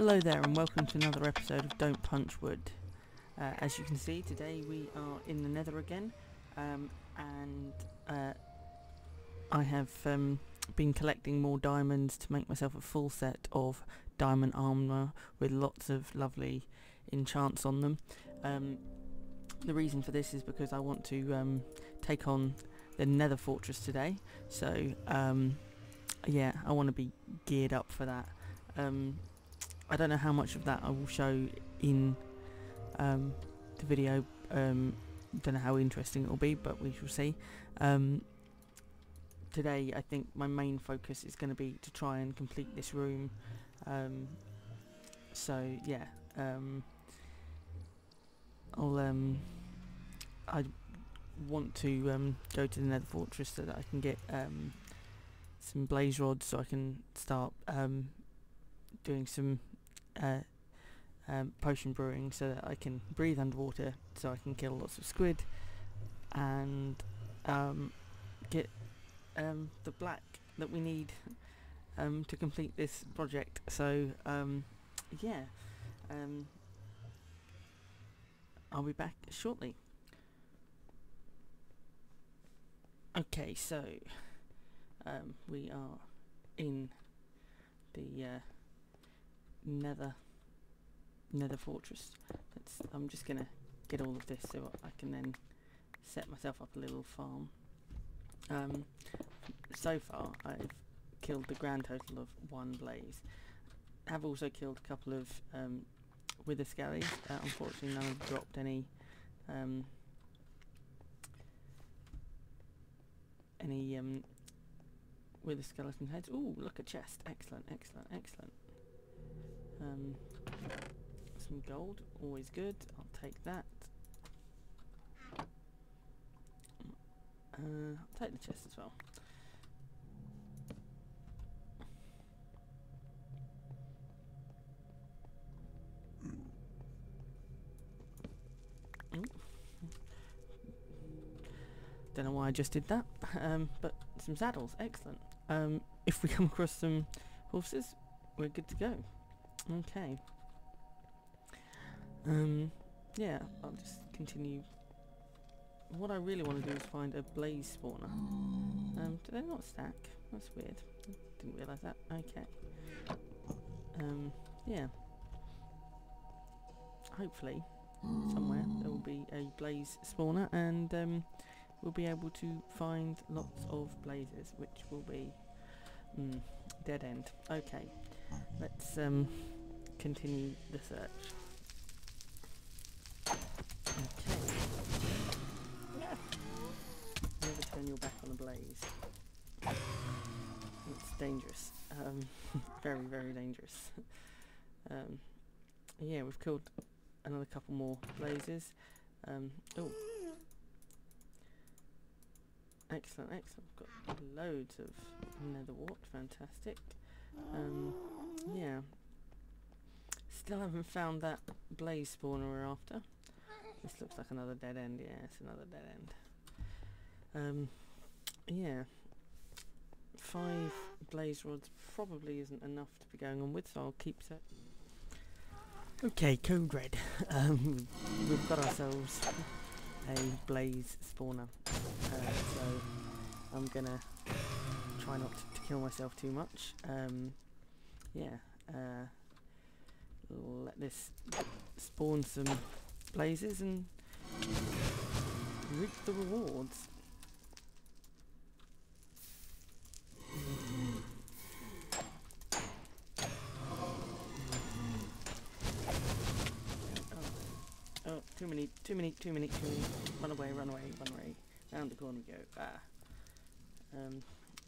Hello there and welcome to another episode of Don't Punch Wood. As you can see, today we are in the Nether again, and I have been collecting more diamonds to make myself a full set of diamond armour with lots of lovely enchants on them. The reason for this is because I want to take on the Nether Fortress today, so yeah, I want to be geared up for that. I don't know how much of that I will show in the video. Don't know how interesting it will be, but we shall see. Today I think my main focus is going to be to try and complete this room. So yeah, I want to go to the Nether Fortress so that I can get some blaze rods, so I can start doing some potion brewing, so that I can breathe underwater, so I can kill lots of squid and get the black that we need to complete this project. So yeah, I'll be back shortly. Okay, so we are in the Nether Fortress. I'm just gonna get all of this so I can then set myself up a little farm. So far I've killed the grand total of 1 blaze. I've also killed a couple of wither skellies. Unfortunately none have dropped any wither skeleton heads. Ooh, look, a chest. Excellent, excellent, excellent. Some gold, always good. I'll take that. I'll take the chest as well. Ooh. Don't know why I just did that, but some saddles, excellent. If we come across some horses, we're good to go. Okay. Yeah, I'll just continue. What I really want to do is find a blaze spawner. Do they not stack? That's weird. Didn't realise that. Okay. Yeah. Hopefully, somewhere there will be a blaze spawner, and we'll be able to find lots of blazes, which will be dead end. Okay. Let's continue the search. Okay. Yeah. Never turn your back on a blaze. It's dangerous. Very, very dangerous. Yeah, we've killed another couple more blazes. Oh. Excellent, excellent. We've got loads of nether wart. Fantastic. Yeah. Still haven't found that blaze spawner we're after. This looks like another dead end. Yeah, it's another dead end. Yeah. 5 blaze rods probably isn't enough to be going on with, so I'll keep set. Okay, code red. We've got ourselves a blaze spawner. So I'm gonna try not to kill myself too much. Yeah. Let this spawn some blazes and reap the rewards. Oh, too many. Run away. Round the corner we go.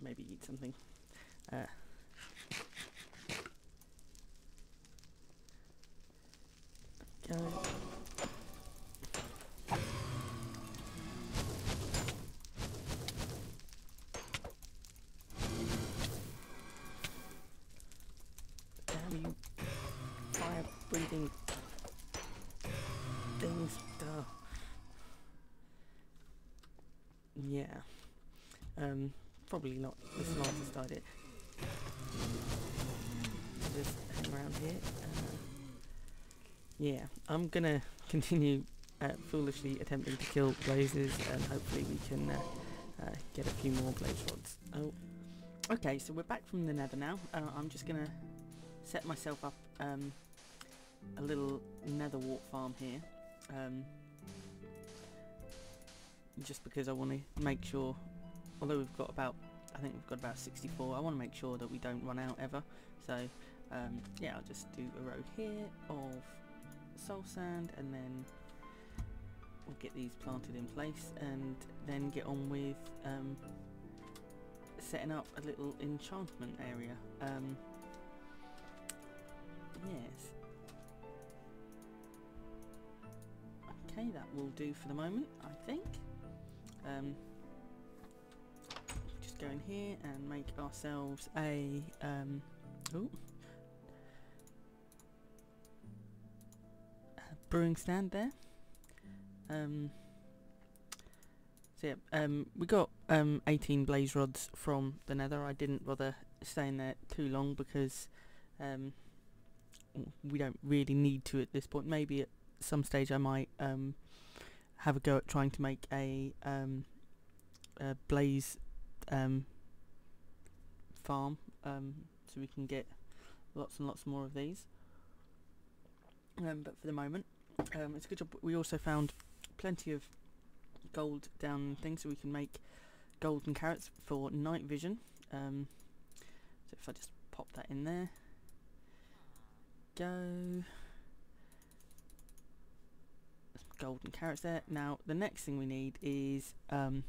Maybe eat something. Go. Damn you, fire breathing things. Duh. Yeah. Probably not the smartest idea. Just hang around here. yeah, I'm gonna continue foolishly attempting to kill blazes, and hopefully we can get a few more blaze rods. Oh, okay, so we're back from the nether now. I'm just gonna set myself up a little nether wart farm here, just because I want to make sure, although we've got about, I think we've got about 64, I want to make sure that we don't run out ever. So yeah, I'll just do a row here of soul sand, and then we'll get these planted in place, and then get on with setting up a little enchantment area. Yes. Okay, that will do for the moment, I think. Just go in here and make ourselves a brewing stand there. So yeah, we got 18 blaze rods from the nether. I didn't bother staying there too long because we don't really need to at this point. Maybe at some stage I might have a go at trying to make a blaze farm, so we can get lots and lots more of these. But for the moment, it's a good job. We also found plenty of gold down things, so we can make golden carrots for night vision. So if I just pop that in there, go. Golden carrots there. Now the next thing we need is going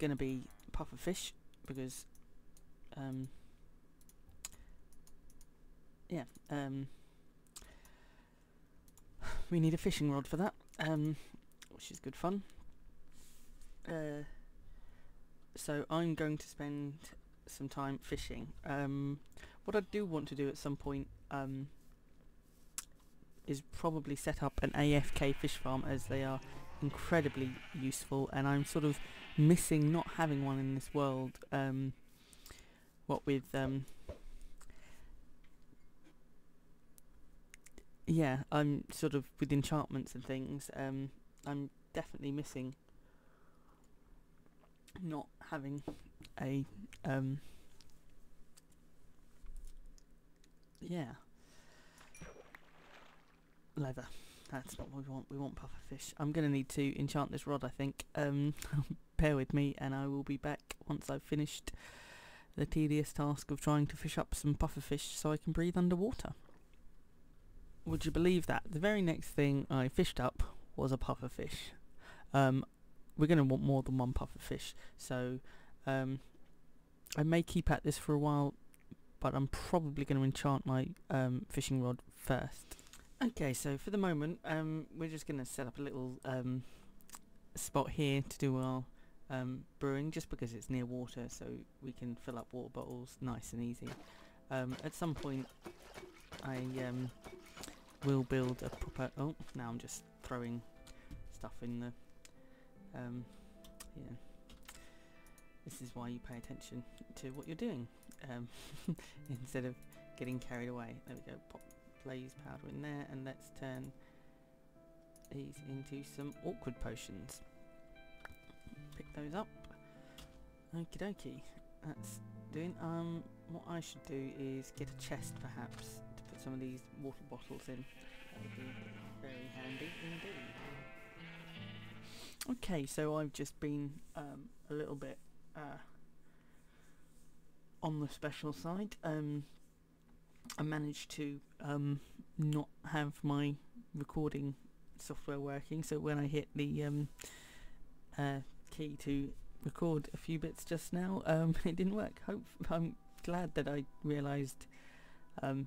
to be puffer fish, because yeah, we need a fishing rod for that, which is good fun. So I'm going to spend some time fishing. What I do want to do at some point is probably set up an AFK fish farm, as they are incredibly useful, and I'm sort of missing not having one in this world. What with yeah, I'm sort of with enchantments and things. I'm definitely missing not having a yeah, leather. That's not what we want. We want puffer fish. I'm gonna need to enchant this rod, I think. Bear with me, and I will be back once I've finished the tedious task of trying to fish up some puffer fish so I can breathe underwater. Would you believe that the very next thing I fished up was a puffer fish? We're going to want more than one puffer fish, so I may keep at this for a while, but I'm probably going to enchant my fishing rod first. Okay, so for the moment, we're just going to set up a little spot here to do our brewing, just because it's near water, so we can fill up water bottles nice and easy. At some point, I will build a proper... Oh, now I'm just throwing stuff in the... yeah. This is why you pay attention to what you're doing, instead of getting carried away. There we go, pop blaze powder in there, and let's turn these into some awkward potions. Pick those up. Okie dokie, that's doing. What I should do is get a chest, perhaps, to put some of these water bottles in. That would be very handy indeed. Okay, so I've just been a little bit on the special side. I managed to not have my recording software working, so when I hit the key to record a few bits just now, it didn't work. I'm glad that I realised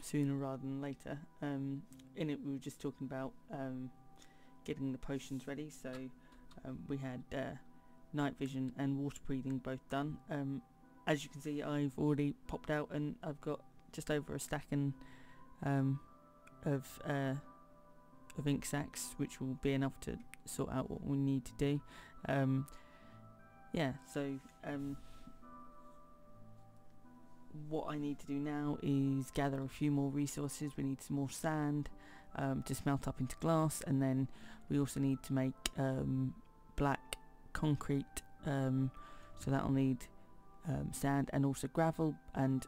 sooner rather than later. In it we were just talking about getting the potions ready, so we had night vision and water breathing both done. As you can see, I've already popped out and I've got just over a stack of ink sacks, which will be enough to sort out what we need to do. Yeah, so what I need to do now is gather a few more resources. We need some more sand to smelt up into glass, and then we also need to make black concrete, so that'll need sand and also gravel. And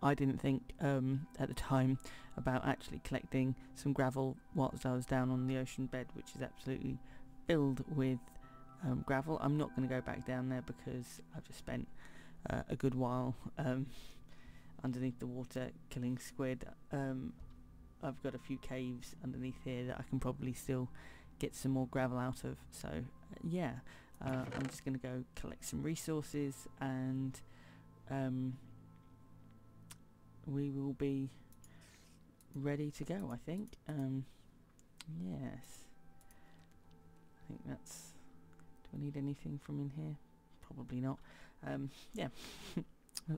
I didn't think at the time about actually collecting some gravel whilst I was down on the ocean bed, which is absolutely filled with gravel. I'm not going to go back down there because I've just spent a good while underneath the water killing squid. I've got a few caves underneath here that I can probably still get some more gravel out of, so yeah, I'm just going to go collect some resources, and we will be ready to go, I think. Yes, I think that's... do I need anything from in here? Probably not. Yeah.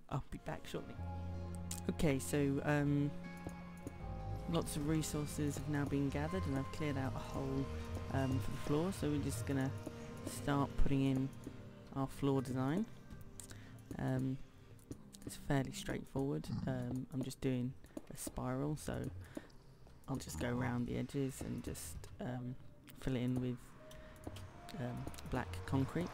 I'll be back shortly. Okay, so lots of resources have now been gathered, and I've cleared out a hole for the floor, so we're just gonna start putting in our floor design. It's fairly straightforward. I'm just doing a spiral, so I'll just go around the edges and just fill it in with black concrete.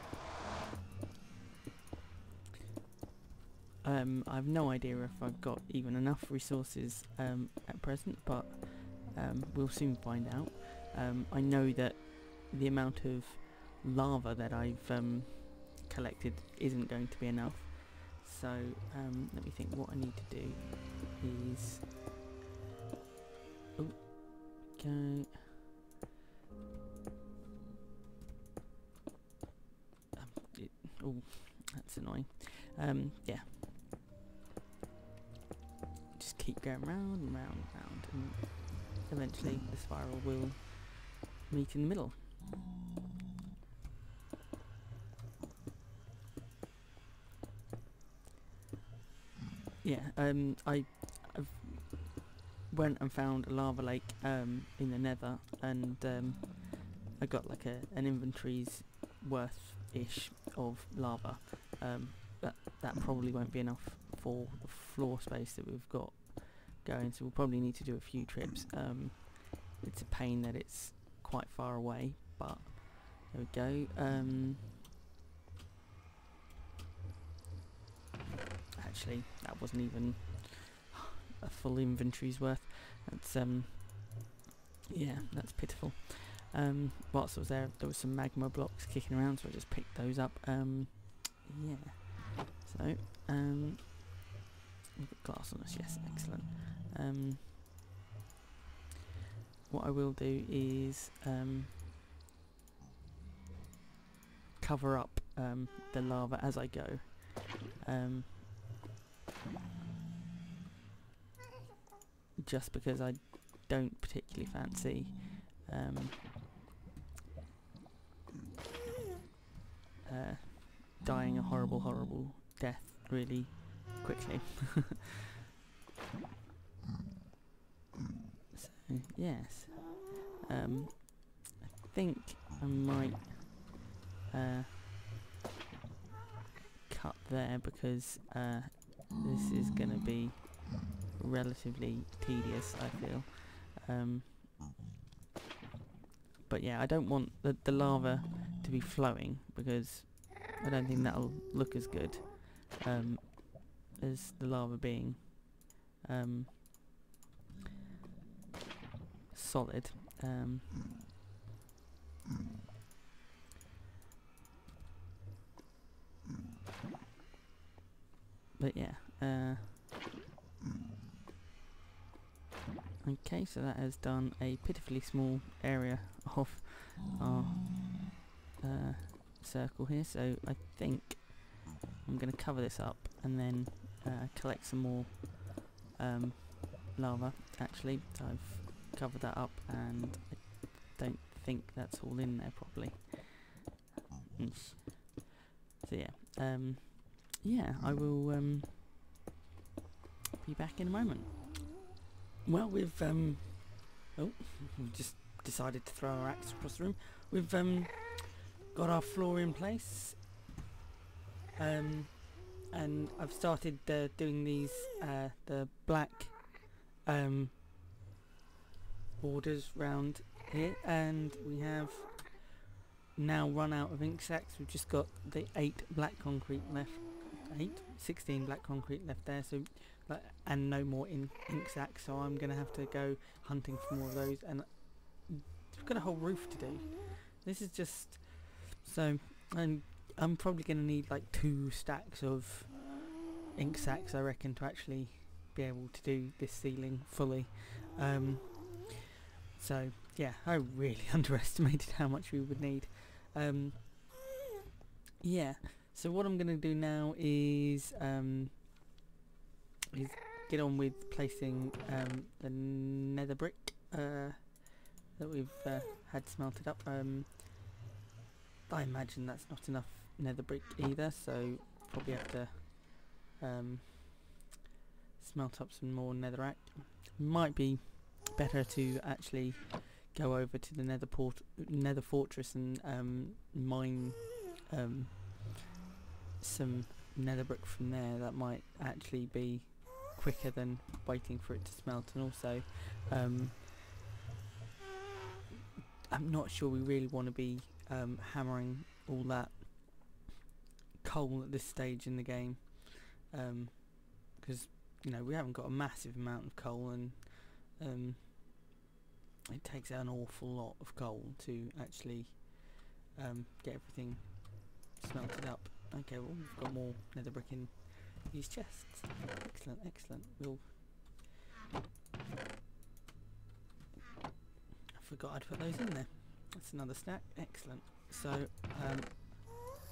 I have no idea if I've got even enough resources at present, but we'll soon find out. I know that the amount of lava that I've collected isn't going to be enough, so let me think. What I need to do is... okay. Oh, that's annoying. Yeah. Just keep going round and round and round, and eventually the spiral will meet in the middle. Yeah, I've went and found a lava lake in the nether, and I got like an inventory's worth-ish of lava. That probably won't be enough for the floor space that we've got going, so we'll probably need to do a few trips. It's a pain that it's quite far away, but there we go. Actually, that wasn't even a full inventory's worth. That's yeah, that's pitiful. Whilst I was there was some magma blocks kicking around, so I just picked those up. Yeah. So, we've got glass on us, yes, excellent. What I will do is cover up the lava as I go. Just because I don't particularly fancy dying a horrible death really quickly. So yes, I think I might cut there, because this is going to be relatively tedious, I feel. But yeah, I don't want the lava to be flowing, because I don't think that'll look as good as the lava being solid. But yeah, okay, so that has done a pitifully small area of our circle here, so I think I'm going to cover this up and then collect some more lava. Actually, so I've covered that up, and I don't think that's all in there properly. So yeah, yeah, I will be back in a moment. Well, we've just decided to throw our axe across the room. We've got our floor in place. and I've started doing these the black borders round here, and we have now run out of ink sacks. We've just got the 8 black concrete left. 16 black concrete left there, so and no more ink sacks, so I'm gonna have to go hunting for more of those, and we've got a whole roof to do. This is just so I'm probably gonna need like 2 stacks of ink sacks, I reckon, to actually be able to do this ceiling fully. So yeah, I really underestimated how much we would need. Yeah, so what I'm going to do now is get on with placing the nether brick that we've had smelted up. I imagine that's not enough nether brick either, so probably have to smelt up some more netherrack. Might be better to actually go over to the nether fortress and mine some nether brick from there. That might actually be quicker than waiting for it to smelt, and also I'm not sure we really want to be hammering all that coal at this stage in the game, because you know we haven't got a massive amount of coal, and it takes an awful lot of coal to actually get everything smelted up. Okay, well, we've got more nether brick in these chests. Excellent, excellent. I forgot I'd put those in there. That's another stack. Excellent. So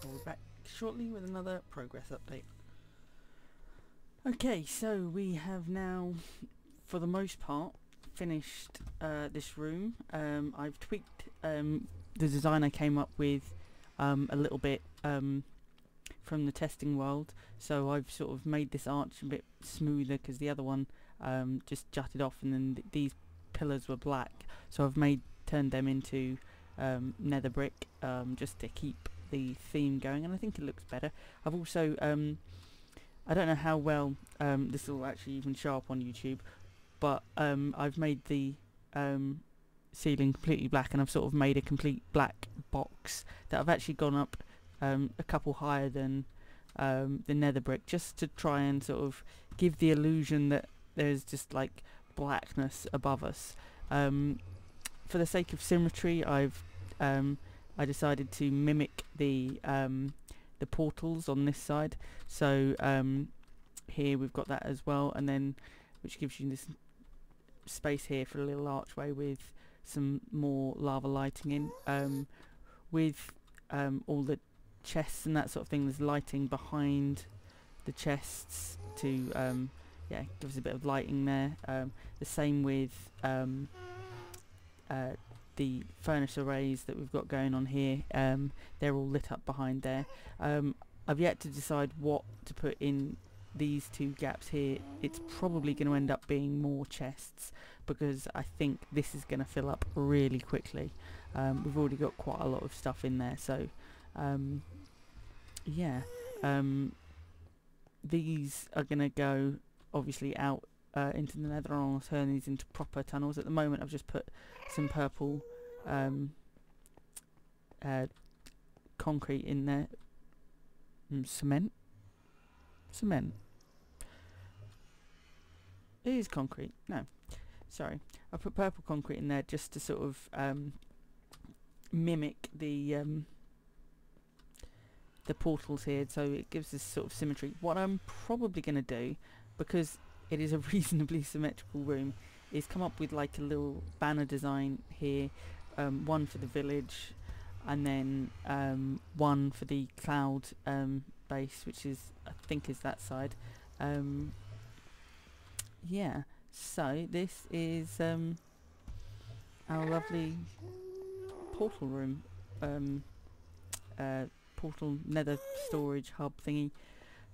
we'll be back shortly with another progress update. Okay, so we have now, for the most part, finished this room. I've tweaked the design I came up with a little bit from the testing world, so I've sort of made this arch a bit smoother because the other one just jutted off, and then these pillars were black, so I've turned them into nether brick just to keep the theme going, and I think it looks better. I've also I don't know how well this will actually even show up on YouTube, but I've made the ceiling completely black, and I've sort of made a complete black box that I've actually gone up a couple higher than the nether brick, just to try and sort of give the illusion that there's just like blackness above us. For the sake of symmetry, I decided to mimic the portals on this side, so here we've got that as well, and then which gives you this space here for a little archway with some more lava lighting in, with all the chests and that sort of thing. There's lighting behind the chests to yeah, give us a bit of lighting there. The same with the furnace arrays that we've got going on here. They're all lit up behind there. I've yet to decide what to put in these 2 gaps here. It's probably going to end up being more chests, because I think this is going to fill up really quickly. We've already got quite a lot of stuff in there, so yeah, these are going to go obviously out into the nether, and I'll turn these into proper tunnels. At the moment I've just put some purple concrete in there. Cement? It is concrete. No, sorry. I put purple concrete in there just to sort of mimic the portals here, so it gives this sort of symmetry. What I'm probably going to do, because it is a reasonably symmetrical room, is come up with like a little banner design here, one for the village, and then one for the cloud base, which is, I think, is that side. Yeah, so this is our lovely portal room, portal nether storage hub thingy.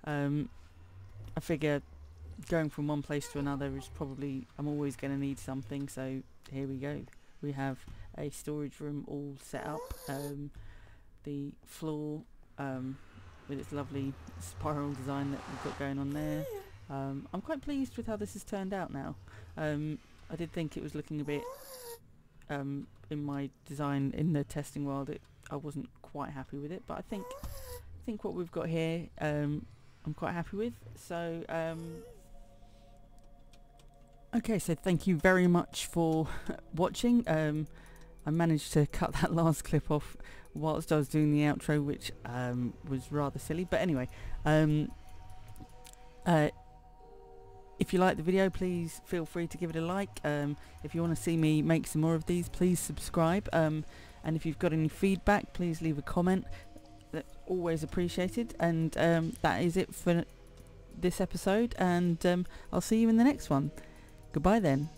I figure going from one place to another is probably, I'm always going to need something, so here we go. We have a storage room all set up. The floor with its lovely spiral design that we've got going on there. I'm quite pleased with how this has turned out now. I did think it was looking a bit, in my design in the testing world, I wasn't quite happy with it, but I think what we've got here, I'm quite happy with. So okay, so thank you very much for watching. I managed to cut that last clip off whilst I was doing the outro, which was rather silly, but anyway, if you like the video, please feel free to give it a like. If you want to see me make some more of these, please subscribe, and if you've got any feedback, please leave a comment. That's always appreciated. And that is it for this episode, and I'll see you in the next one. Goodbye then.